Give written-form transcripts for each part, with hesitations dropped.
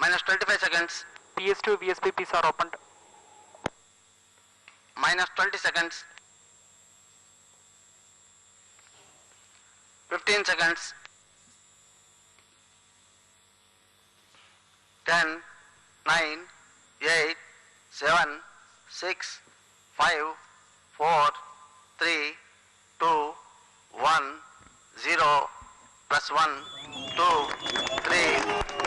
Minus 25 seconds. PS2 VSPPs are opened. Minus 20 seconds. 15 seconds. 10, 9, 8, 7, 6, 5, 4, 3, 2, 1, 0, plus 1, 2, 3,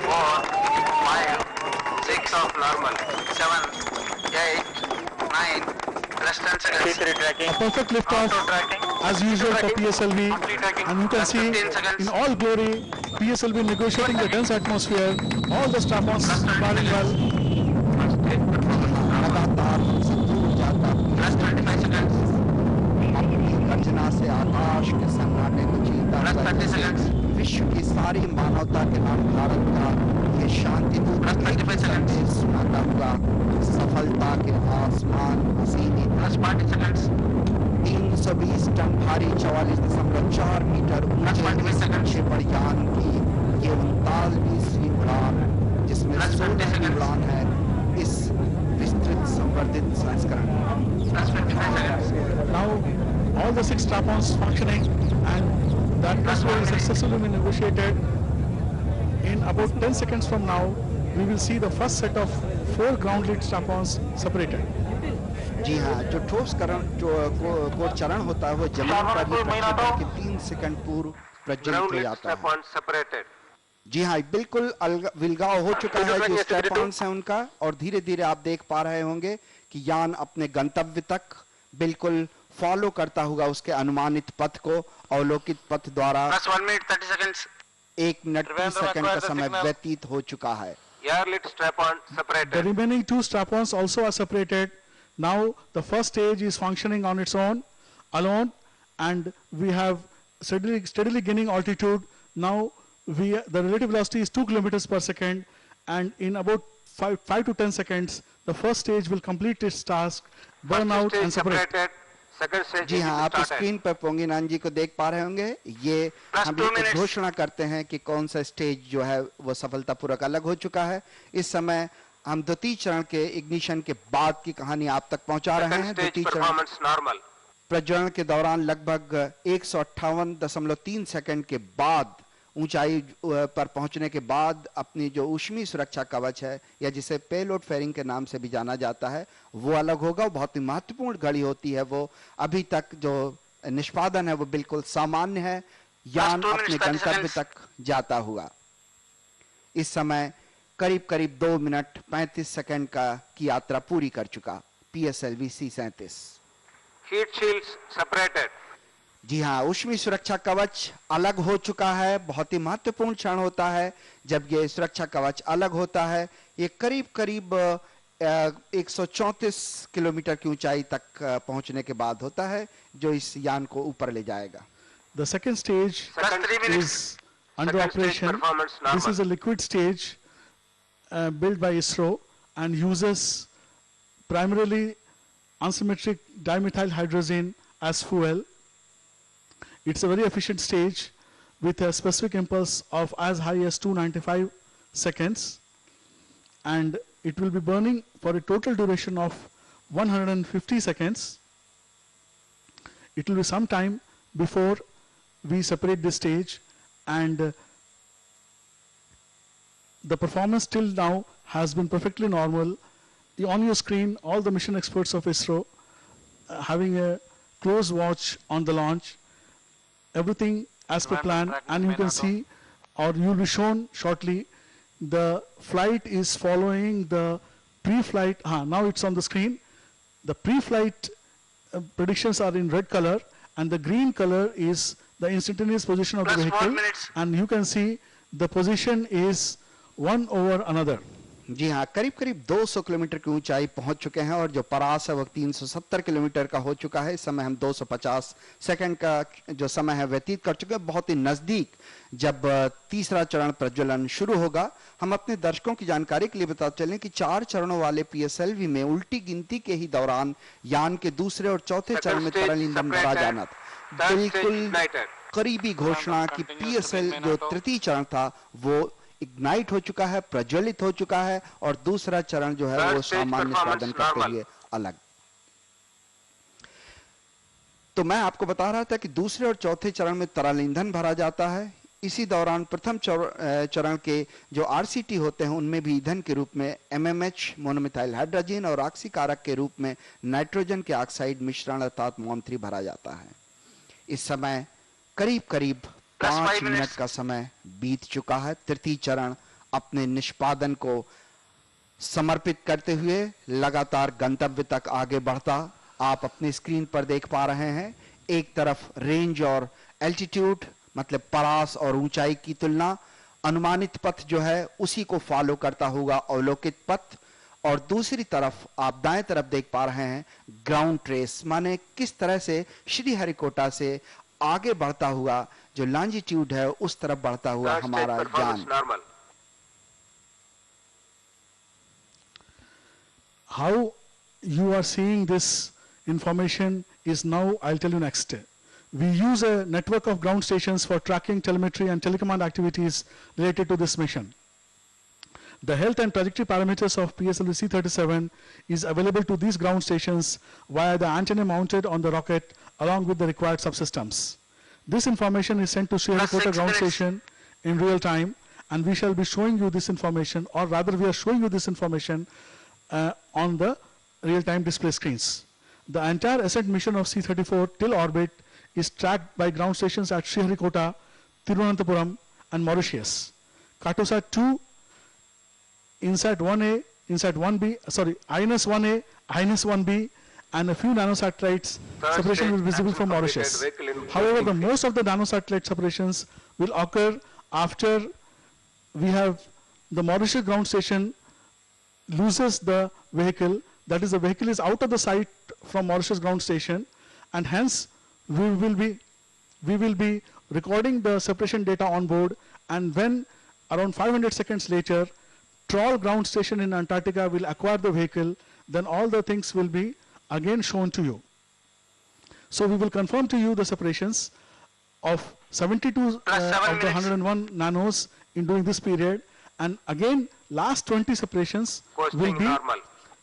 4, 5, 6 of normal, 7, 8, 9, plus 10 seconds. A perfect liftoff as usual for PSLV, and you can see in all glory PSLV negotiating the dense atmosphere, all the strap-ons running well. Plus 25 seconds. अपनी गर्जना से आकाश के सन्नाटे को चीरता हुआ जैसे विश्व की सारी मानवता के नाम भारत का ये शांति दूत संदेश सुनाता हुआ सफलता के आसमान हसीनी। Plus 40 seconds. 320 टन भारी 44.4 मीटर ऊंचे प्रक्षेपण यान की ये 39वीं उड़ान है, जिसमें 16वीं उड़ान है इस विस्तृत संवर्धित संस्करण। Now all the 6 strap-ons functioning, and that atmosphere is successfully been negotiated. In about 10 seconds from now, we will see the first set of 4 ground lead strap-ons separated. जी हाँ, जो ठोस को चरण होता है वो जमीन पर ही प्रक्षेपण के 3 सेकंड पूर्व प्रज्वलित हो जाता है। जी हाँ, बिल्कुल विलगाव हो चुका है जो स्ट्रैप-ऑन्स हैं उनका, और धीरे धीरे आप देख पा रहे होंगे कि यान अपने गंतव्य तक बिल्कुल फॉलो करता हुआ उसके अनुमानित पथ को अवलोकित पथ द्वारा 1 minute 30 seconds. 1 मिनट 30 सेकंड का समय व्यतीत हो चुका है। The remaining 2 strap-ons also are separated. Now the first stage is functioning on its own, alone, and we have steadily gaining altitude. Now the relative velocity is 2 kilometers per second, and in about 5 to 10 seconds, the first stage will complete its task, burn out and separate. जी हाँ, आप screen पर पोंगिनान जी को देख पा रहे होंगे। ये हम घोषणा करते हैं कि कौन सा स्टेज जो है वो सफलतापूर्वक अलग हो चुका है। इस समय हम द्वितीय चरण के इग्निशन के बाद की कहानी आप तक पहुंचा रहे हैं। द्वितीय चरण प्रज्वलन के दौरान लगभग 158.3 सेकंड के बाद ऊंचाई पर पहुंचने के बाद अपनी जो ऊष्मीय सुरक्षा कवच है, या जिसे पेलोड फेयरिंग के नाम से भी जाना जाता है, वो अलग होगा। बहुत ही महत्वपूर्ण घड़ी होती है वो। अभी तक जो निष्पादन है वो बिल्कुल सामान्य है, यान अपने गंतव्य तक जाता हुआ। इस समय करीब करीब 2 मिनट 35 सेकंड की यात्रा पूरी कर चुका PSLV C-37। Heat shields separated. जी हाँ, ऊष्मीय सुरक्षा कवच अलग हो चुका है। बहुत ही महत्वपूर्ण क्षण होता है जब ये सुरक्षा कवच अलग होता है। ये करीब करीब 134 किलोमीटर की ऊंचाई तक पहुंचने के बाद होता है, जो इस यान को ऊपर ले जाएगा। The second stage is under operation. This is a liquid stage built by ISRO and uses primarily unsymmetric dimethyl hydrazine as fuel. It's a very efficient stage with a specific impulse of as high as 295 seconds, and it will be burning for a total duration of 150 seconds. It will be some time before we separate this stage, and the performance till now has been perfectly normal. On your screen, all the mission experts of ISRO having a close watch on the launch. Everything as per plan, and you can see, or you will be shown shortly, the flight is following the pre-flight. Now it's on the screen. The pre-flight predictions are in red color, and the green color is the instantaneous position of the vehicle, and you can see the position is one over another. जी हाँ, करीब करीब 200 kilometre की ऊंचाई पहुंच चुके हैं, और जो परास है वो 370 किलोमीटर का हो चुका है। इस समय हम 250 सेकंड का जो समय है व्यतीत कर चुके हैं। बहुत ही नजदीक जब तीसरा चरण प्रज्वलन शुरू होगा। हम अपने दर्शकों की जानकारी के लिए बता चलें कि 4 चरणों वाले PSLV में उल्टी गिनती के ही दौरान यान के दूसरे और चौथे चरण में तरल ईंधन भरा जाना था। बिल्कुल करीबी घोषणा कि PSL जो तृतीय चरण था वो इग्नाइट हो चुका है, प्रज्वलित हो चुका है, और दूसरा चरण जो है वो सामान्य निष्पादन करते हुए अलग। तो मैं आपको बता रहा था कि दूसरे और चौथे चरण में तरल ईंधन भरा जाता है। इसी दौरान प्रथम चरण के जो आरसीटी होते हैं उनमें भी ईंधन के रूप में एमएमएच मोनोमिथाइल हाइड्रोजन और ऑक्सीकारक के रूप में नाइट्रोजन के ऑक्साइड मिश्रण अर्थात MON3 भरा जाता है। इस समय करीब करीब 5 मिनट का समय बीत चुका है। तृतीय चरण अपने निष्पादन को समर्पित करते हुए लगातार गंतव्य तक आगे बढ़ता आप अपने स्क्रीन पर देख पा रहे हैं। एक तरफ रेंज और एल्टीट्यूड मतलब परास और ऊंचाई की तुलना, अनुमानित पथ जो है उसी को फॉलो करता होगा अवलोकित पथ, और दूसरी तरफ आप दाएं तरफ देख पा रहे हैं ग्राउंड ट्रेस, माने किस तरह से श्रीहरिकोटा से आगे बढ़ता हुआ जो लॉन्जिट्यूड है उस तरफ बढ़ता हुआ हमारा यान। How you are seeing this information is now, I'll tell you next. We use a network of ground stations for tracking telemetry and telecommand activities related to this mission. The health and trajectory parameters of PSLV C-37 is available to these ground stations via the antenna mounted on the rocket along with the required subsystems. This information is sent to Sriharikota ground station in real time, and we shall be showing you this information, or rather we are showing you this information on the real-time display screens. The entire ascent mission of C-34 till orbit is tracked by ground stations at Sriharikota, Thiruvananthapuram and Mauritius. Cartosat 2, INSAT 1A, INSAT 1B, sorry, INS 1A, INS 1B, and a few nanosatellites separation will be visible from Mauritius. However, the most of the nanosatellite separations will occur after we have the Mauritius ground station loses the vehicle, that is the vehicle is out of the sight from Mauritius ground station, and hence we will be recording the separation data on board, and when around 500 seconds later Troll ground station in Antarctica will acquire the vehicle, then all the things will be again shown to you. So we will confirm to you the separations of 72 of the 101 nanos in during this period, and again last 20 separations will be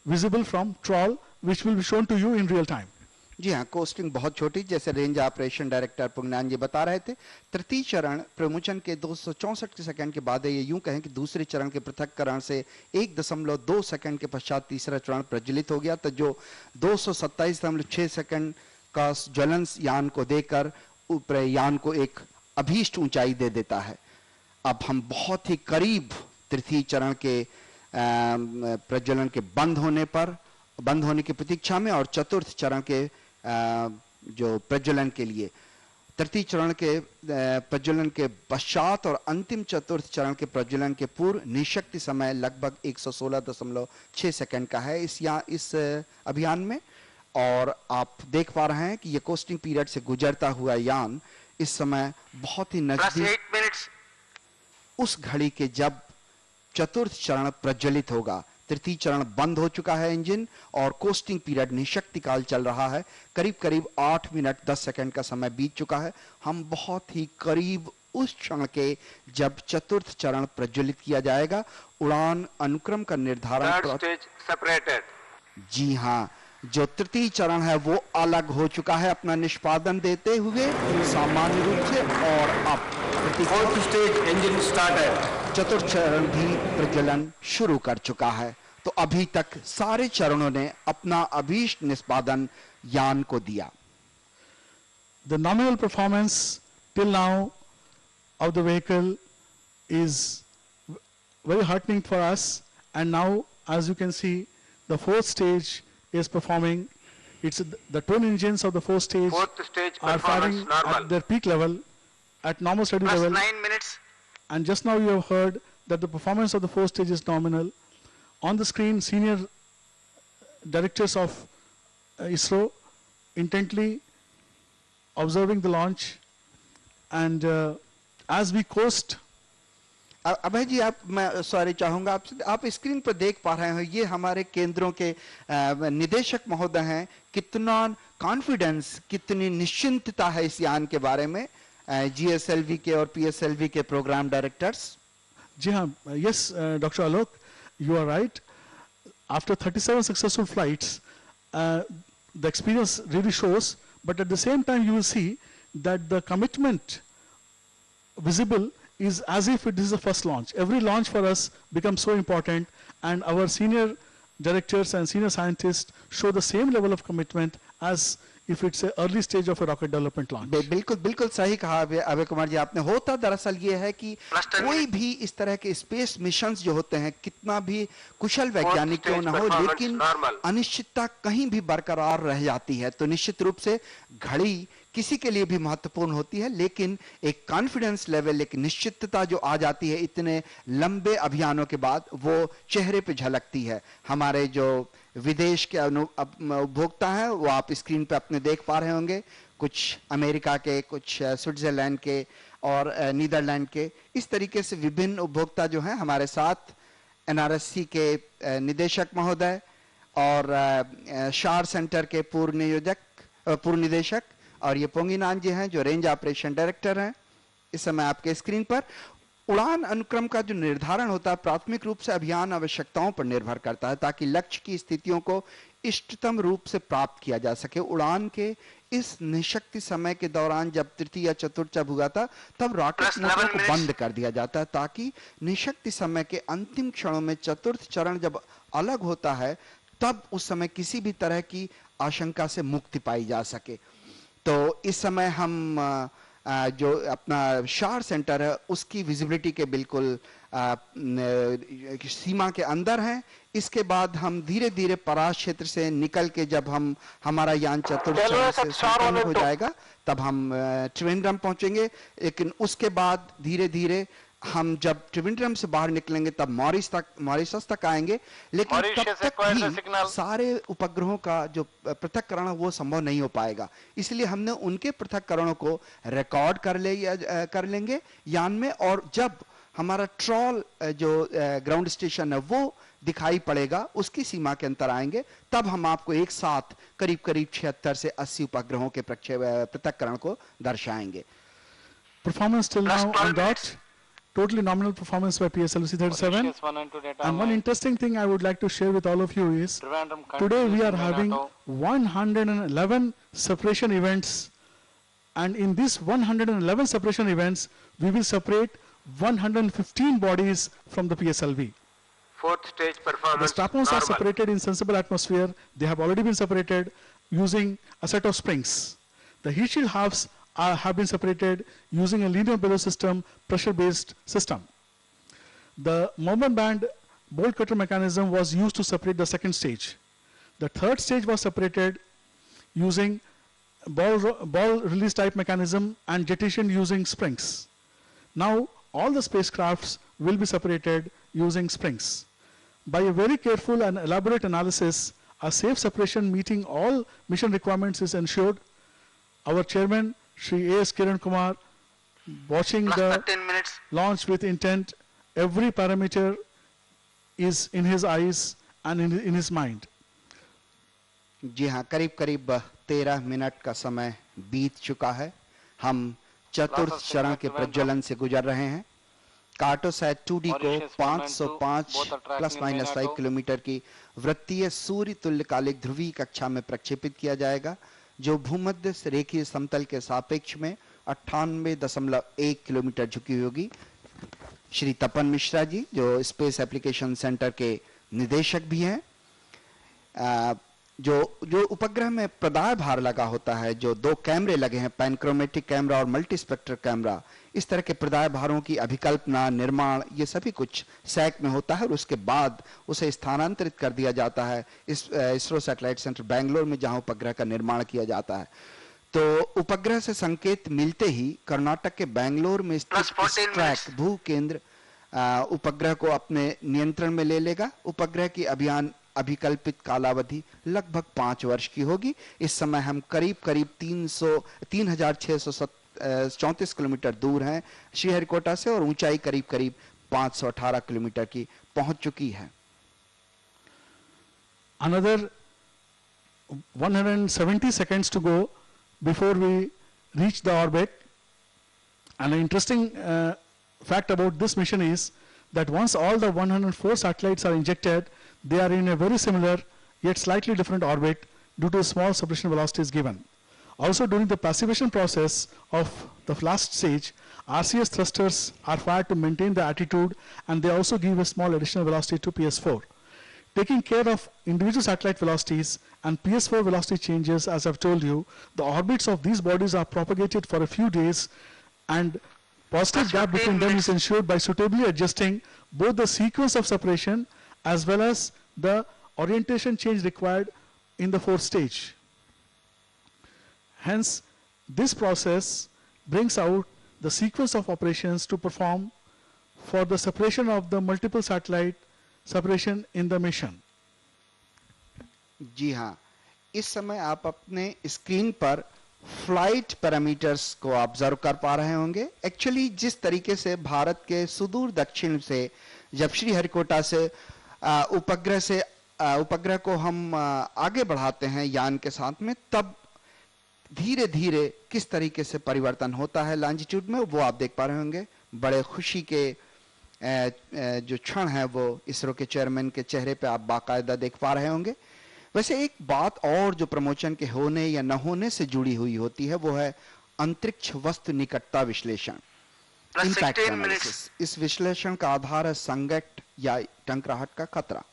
visible from Troll, which will be shown to you in real time. जी हाँ, costing बहुत छोटी, जैसे range operation director पुंगनान जी बता रहे थे। तृतीय चरण प्रमुचन के 264 सेकंड के बाद, ये यूं कहें कि दूसरे चरण के पृथक्करण से 1.2 सेकंड के पश्चात तीसरा चरण प्रज्वलित हो गया, तो जो 227.6 सेकंड का ज्वलन यान को देकर ऊपर यान को एक अभीष्ट ऊंचाई दे देता है। अब हम बहुत ही करीब तृतीय चरण के प्रज्वलन के बंद होने की प्रतीक्षा में, और चतुर्थ चरण के जो प्रज्वलन के लिए, तृतीय चरण के प्रज्वलन के पश्चात और अंतिम चतुर्थ चरण के प्रज्वलन के पूर्व निशक्ति समय लगभग 116.6 सेकंड का है इस अभियान में। और आप देख पा रहे हैं कि ये कोस्टिंग पीरियड से गुजरता हुआ यान इस समय बहुत ही नजदीक उस घड़ी के जब चतुर्थ चरण प्रज्वलित होगा। तृतीय चरण बंद हो चुका है इंजन, और कोस्टिंग पीरियड निशक्ति काल चल रहा है। करीब करीब 8 मिनट 10 सेकंड का समय बीत चुका है। हम बहुत ही करीब उस क्षण के जब चतुर्थ चरण प्रज्वलित किया जाएगा। उड़ान अनुक्रम का निर्धारण जी हाँ, जो तृतीय चरण है वो अलग हो चुका है अपना निष्पादन देते हुए सामान्य रूप से, और अब चतुर्थ चरण भी प्रज्वलन शुरू कर चुका है। तो अभी तक सारे चरणों ने अपना अभीष्ट निष्पादन यान को दिया। The nominal performance till now of the vehicle is very heartening for us, and now as you can see the fourth stage is performing. It's the twin engines of the fourth stage are firing at their peak level, at normal steady level. 9 minutes. And just now you have heard that the performance of the fourth stage is nominal. On the screen, senior directors of ISRO intently observing the launch, and as we coast. अभय जी, मैं sorry चाहूंगा आपसे, आप screen पर देख पा रहे हो ये हमारे केंद्रों के निदेशक महोदय हैं। कितना कॉन्फिडेंस, कितनी निश्चिंतता है इस यान के बारे में, GSLV के और PSLV के प्रोग्राम डायरेक्टर्स। जी हाँ, yes, Dr. Alok, you are right. After 37 successful flights, the experience really shows, but at the same time you will see that the commitment visible is as if it is the first launch. Every launch for us becomes so important, and our senior directors and senior scientists show the same level of commitment as if it's an early stage of a rocket development launch. बिल्कुल बिल्कुल सही कहा अभय कुमार जी आपने। होता दरअसल ये है कि कोई भी इस तरह के स्पेस मिशंस जो होते हैं, कितना भी कुशल वैज्ञानिक क्यों ना हो, लेकिन अनिश्चितता कहीं भी बरकरार रह जाती है। तो निश्चित रूप से घड़ी किसी के लिए भी महत्वपूर्ण होती है, लेकिन एक कॉन्फिडेंस लेवल, एक निश्चितता जो आ जाती है इतने लंबे अभियानों के बाद, वो चेहरे पे झलकती है। हमारे जो विदेश के उपभोक्ता हैं वो आप स्क्रीन पे अपने देख पा रहे होंगे, कुछ अमेरिका के, कुछ स्विट्जरलैंड के और नीदरलैंड के, इस तरीके से विभिन्न उपभोक्ता जो हैं हमारे साथ। एनआरएससी के निदेशक महोदय और शार सेंटर के पूर्व निदेशक, और ये पोंगिनान जी हैं जो रेंज ऑपरेशन डायरेक्टर हैं इस समय आपके स्क्रीन पर। उड़ान अनुक्रम का जो निर्धारण होता है प्राथमिक रूप से अभियान आवश्यकताओं पर निर्भर करता है, ताकि लक्ष्य की स्थितियों को इष्टतम रूप से प्राप्त किया जा सके। उड़ान के इस निशक्ति समय के दौरान जब तृतीय या चतुर्थ हुआ था, तब रॉकेट मोटर को बंद कर दिया जाता है, ताकि निशक्ति समय के अंतिम क्षणों में चतुर्थ चरण जब अलग होता है, तब उस समय किसी भी तरह की आशंका से मुक्ति पाई जा सके। तो इस समय हम जो अपना शार सेंटर है उसकी विजिबिलिटी के बिल्कुल सीमा के अंदर हैं। इसके बाद हम धीरे धीरे परास क्षेत्र से निकल के जब हमारा यान चतुर्थ चरण से संपन्न हो जाएगा, तब हम त्रिवेंद्रम पहुंचेंगे। लेकिन उसके बाद धीरे धीरे हम जब त्रिवेंद्रम से बाहर निकलेंगे तब मॉरिशस तक आएंगे, लेकिन तब तक भी सारे उपग्रहों का जो पृथक्करण वो संभव नहीं हो पाएगा। इसलिए हमने उनके पृथक्करणों को रिकॉर्ड कर लेंगे यान में, और जब हमारा ट्रॉल जो ग्राउंड स्टेशन है वो दिखाई पड़ेगा, उसकी सीमा के अंतर आएंगे, तब हम आपको एक साथ करीब 76 से 80 उपग्रहों के पृथक्करण को दर्शाएंगे। Performance till now on dot. Totally nominal performance by PSLV 37. And one interesting thing I would like to share with all of you is, today we are having 111 separation events, and in these 111 separation events, we will separate 115 bodies from the PSLV. Fourth stage performance. The strap-ons are separated in sensible atmosphere. They have already been separated using a set of springs. The heat shield halves have been separated using a linear bellows system, pressure-based system. The moment band bolt cutter mechanism was used to separate the second stage. The third stage was separated using ball release type mechanism and jettisoned using springs. Now all the spacecrafts will be separated using springs. By a very careful and elaborate analysis, a safe separation meeting all mission requirements is ensured. Our chairman, Shri A.S. Kiran Kumar, watching the launch with intent, every parameter is in his eyes and in his mind. जी हाँ, करीब 13 minute का समय बीत चुका है। हम चतुर्थ चरण के प्रज्वलन से गुजर रहे हैं। कार्टोसैट 2D को 505 ±5 किलोमीटर की वृत्तीय सूर्य तुल्यकालिक ध्रुवीय कक्षा में प्रक्षेपित किया जाएगा, जो भूमध्य रेखीय समतल के सापेक्ष में 98.1 किलोमीटर झुकी होगी। श्री तपन मिश्रा जी, जो स्पेस एप्लीकेशन सेंटर के निदेशक भी हैं, जो उपग्रह में प्रदाय भार लगा होता है, जो 2 कैमरे लगे हैं, पैनक्रोमेटिक कैमरा और मल्टी स्पेक्ट्रल कैमरा, इस तरह के प्रदाय भारों की अभिकल्पना, निर्माण, ये सभी कुछ सैक में होता है और उसके बाद उसे स्थानांतरित कर दिया जाता है इसरो सैटेलाइट सेंटर बेंगलोर में, जहां उपग्रह का निर्माण किया जाता है। तो उपग्रह से संकेत मिलते ही कर्नाटक के बेंगलोर में स्थित स्ट्रैक भू केंद्र उपग्रह को अपने नियंत्रण में ले लेगा। उपग्रह की अभिकल्पित कालावधि लगभग 5 वर्ष की होगी। इस समय हम करीब 3634 किलोमीटर दूर हैं श्रीहरिकोटा से, और ऊंचाई करीब 518 किलोमीटर की पहुंच चुकी है। Another 170 seconds to go before we reach the orbit. And an interesting fact about this mission is that once all the 104 satellites are injected, they are in a very similar yet slightly different orbit due to small separation velocities given. Also, during the passivation process of the last stage, RCS thrusters are fired to maintain the attitude, and they also give a small additional velocity to PS4. Taking care of individual satellite velocities and PS4 velocity changes, as I've told you, the orbits of these bodies are propagated for a few days, and positive gap between them is ensured by suitably adjusting both the sequence of separation as well as the orientation change required in the fourth stage. Hence, this process brings out the sequence of operations to perform for the separation of the multiple satellite separation in the mission. जी हाँ, इस समय आप अपने screen पर flight parameters को observe कर पा रहे होंगे. एक्चुअली जिस तरीके से भारत के सुदूर दक्षिण से जब श्रीहरिकोटा से उपग्रह को हम आगे बढ़ाते हैं यान के साथ में, तब धीरे धीरे किस तरीके से परिवर्तन होता है लॉन्जिट्यूड में, वो आप देख पा रहे होंगे. बड़े खुशी के जो क्षण है वो इसरो के चेयरमैन के चेहरे पे आप बाकायदा देख पा रहे होंगे. वैसे एक बात और जो प्रमोशन के होने या न होने से जुड़ी हुई होती है, वो है अंतरिक्ष वस्तु निकटता विश्लेषण, इंपैक्ट एनालिसिस. इस विश्लेषण का आधार है संगत या टकराहट का खतरा.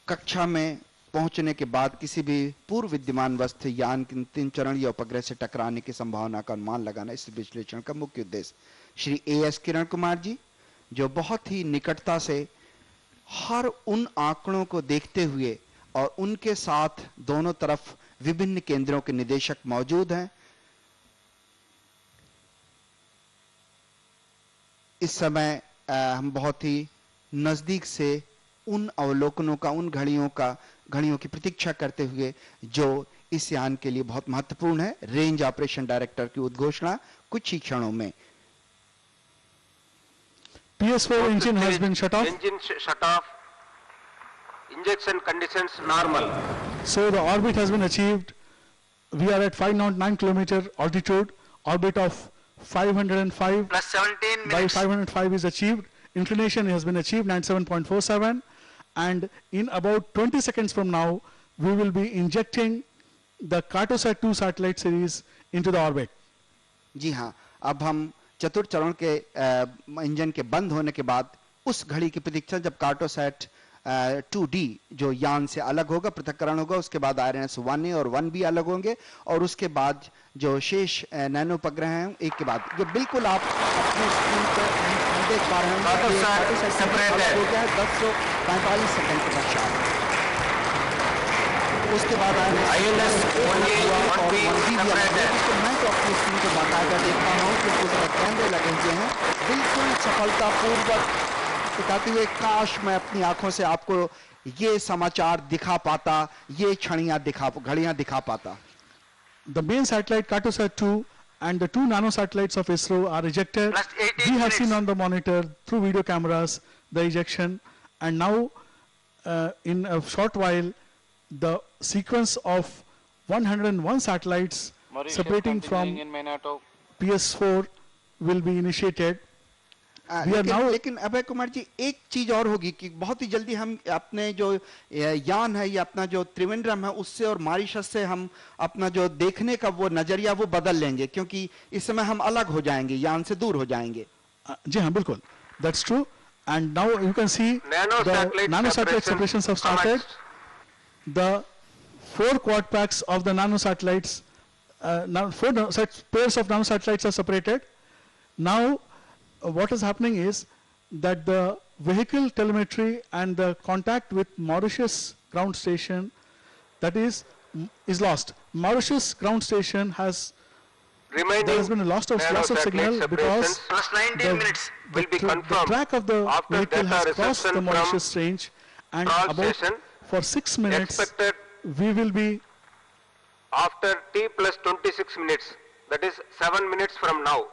कक्षा में पहुंचने के बाद किसी भी पूर्व विद्यमान वस्तु यान के अंतिम चरण या उपग्रह से टकराने की संभावना का अनुमान लगाना इस विश्लेषण का मुख्य उद्देश्य. श्री एएस किरण कुमार जी, जो बहुत ही निकटता से हर उन आंकड़ों को देखते हुए और उनके साथ दोनों तरफ विभिन्न केंद्रों के निदेशक मौजूद हैं. इस समय हम बहुत ही नजदीक से उन अवलोकनों का, उन घड़ियों की प्रतीक्षा करते हुए जो इस यान के लिए बहुत महत्वपूर्ण है. रेंज ऑपरेशन डायरेक्टर की उद्घोषणा कुछ ही क्षणों में. PS4 engine has been shut off. Engine shut off. Injection conditions normal. So the orbit has been achieved. We are at 509 kilometer altitude. Orbit of 505 plus 17 minutes. by 505 is achieved. Inclination has been achieved, 97.47. And in about 20 seconds from now, we will be injecting the Cartosat 2 satellite series into the orbit. जी हाँ, अब हम चतुर्थ चरण के engine के बंद होने के बाद उस घड़ी की प्रतीक्षा, जब कार्टोसैट 2D जो यान से अलग होगा, पृथक्करण होगा, उसके बाद IRNS 1A और 1B अलग होंगे, और उसके बाद जो शेष नैनो उपग्रह हैं एक के बाद, जो बिल्कुल आप अपने स्क्रीन पर देख पा रहे हैं, हो गया है 1045 सेकंड के पश्चात. उसके बाद ILS 1A और 1B मैं तो अपनी स्क्रीन को बाकायदा देख पा रहा हूँ कि उसका कैमरे लगे हुए हैं, बिल्कुल सफलतापूर्वक दिखाते हुए. काश मैं अपनी आंखों से आपको ये समाचार दिखा पाता, ये घड़ियां दिखा पाता. The main satellite Cartosat 2 and the 2 nano satellites of ISRO are ejected. We have seen on the monitor through video cameras the ejection, and now in a short while the sequence of 101 satellites separating from PS4 will be initiated. लेकिन अभय कुमार जी, एक चीज और होगी कि बहुत ही जल्दी हम अपने जो यान है या अपना जो त्रिवेंद्रम है उससे और मॉरिशस से हम अपना जो देखने का वो नजरिया वो बदल लेंगे, क्योंकि इस समय हम अलग हो जाएंगे, यान से दूर हो जाएंगे. जी हाँ, बिल्कुल, that's true. And now you can see the nano satellite separations have started. The 4 quad packs of the nano satellites, now 4 pairs of nano satellites are separated. Now what is happening is that the vehicle telemetry and the contact with Mauritius ground station, that is lost. Mauritius ground station has, there has been a loss of signal because the track of the vehicle has crossed the Mauritius range, and about for 6 minutes we will be after T plus 26 minutes, that is 7 minutes from now.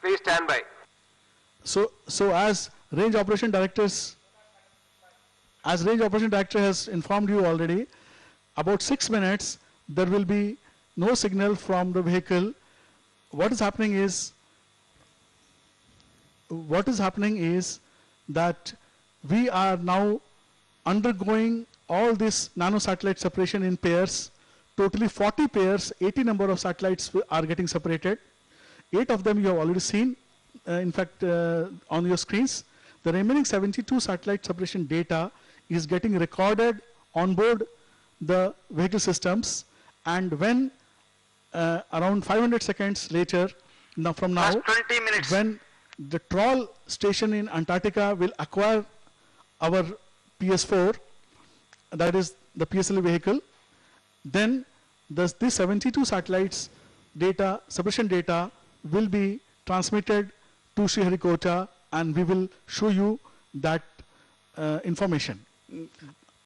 Please stand by. So as range operation director has informed you already, about 6 minutes there will be no signal from the vehicle. What is happening is what is happening is that we are now undergoing all this nanosatellite separation in pairs. Totally 40 pairs, 80 number of satellites are getting separated. 8 of them you have already seen, in fact, on your screens. The remaining 72 satellite separation data is getting recorded on board the vehicle systems, and when around 500 seconds later, from now, 20 minutes. when the Troll station in Antarctica will acquire our PS4, that is the PSLV vehicle, then this 72 satellites data, separation data, will be transmitted to Sriharikota, and we will show you that information.